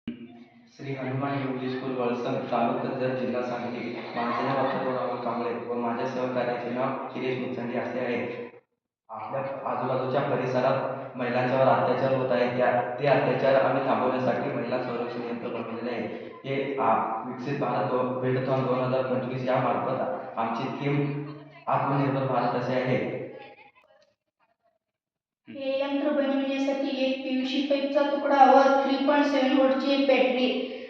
Shri Hanuman English school Valsang तालुका जत जिल्हा सांगली. माझे नाव अथर्वराव कांबळे व माझ्या सहकार्याचे नाव शिरीष मुचंडी असे आहे. आपल्या आजूबाजूच्या परिसरात महिलांच्यावर अत्याचार होत आहे. ते अत्याचार आम्ही थांबवण्यासाठी महिला संरक्षण यंत्र बनवलेले आहे. हे विकसित भारत वेळथॉन 2025 यामार्फत आमची थीम आत्मनिर्भर भारत असे आहे. हे यंत्र बनविण्यासाठी एक पीव्हीसी पाईपचा तुकडा व 3.7 व्होल्टची एक बॅटरी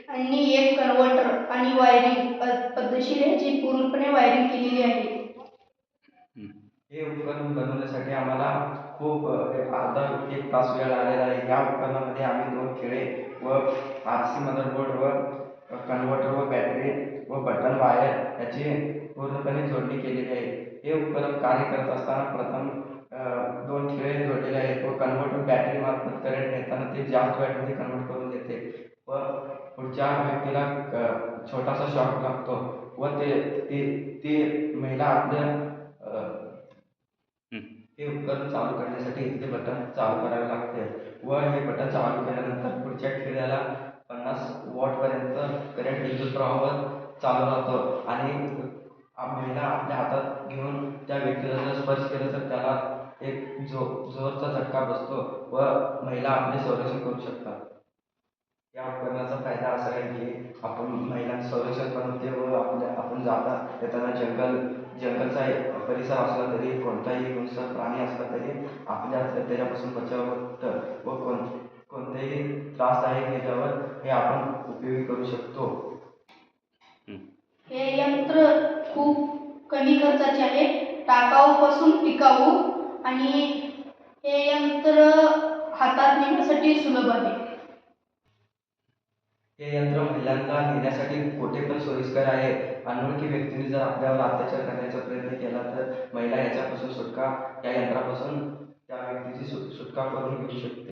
आणि एक कन्व्हर्टर आणि वायरिंग पद्धतशीर याची पूर्णपणे वायरिंग केलेली आहे. हे उपकरण बनवण्यासाठी आम्हाला खूप अर्धा 1 तास वेळ लागलेला आहे. या उपकरणामध्ये आम्ही 2 खिळे व RC मदरबोर्ड व कन्व्हर्टर व बॅटरी व बटन वायर याची पूर्णपणे जोडणी केलेली आहे. हे उपकरण कार्य करत असताना प्रथम 2 खिळे जोडलेले आहेत व कन्व्हर्टर बॅटरी मार्फत करंट नेताना ते जास्त वॅटमध्ये कन्व्हर्ट करून देते व पुढच्या व्यक्तीला छोटासा शॉक लागतो व ते महिला आपल्या हे उपकरण चालू करण्यासाठी ते बटन चालू करावे लागते व हे बटन चालू केल्यानंतर पुढच्या खिळ्याला 50 वॉटपर्यंत करंट विद्युत प्रवाह चालू राहतो आणि महिला आपल्या हातात घेऊन त्या व्यक्तीला जर स्पर्श केला तर त्याला एक जोरचा झटका बसतो व महिला आपले संरक्षण करू शकतात. या उपकरणाचा फायदा असा आहे की आपण महिलांचं संरक्षण पण होते व आपण जाता येताना जंगलचा परिसर असला तरी कोणताही हिंसक प्राणी असला तरी आपल्या त्याच्यापासून बचाव होतं व कोणतेही त्रासदायक ह्याच्यावर हे आपण उपयोगी करू शकतो. हे यंत्र खूप कमी खर्चाचे आहे, टाकाऊपासून टिकाऊ आणि हे यंत्र हातात नेण्यासाठी सुलभ आहे. हे यंत्र महिलांना नेण्यासाठी कोठे पण सोयीस्कर आहे. अनोळखी व्यक्तीने जर आपल्यावर अत्याचार करण्याचा प्रयत्न केला तर महिला याच्यापासून या यंत्रापासून त्या व्यक्तीची सुटका करून घेऊ शकते.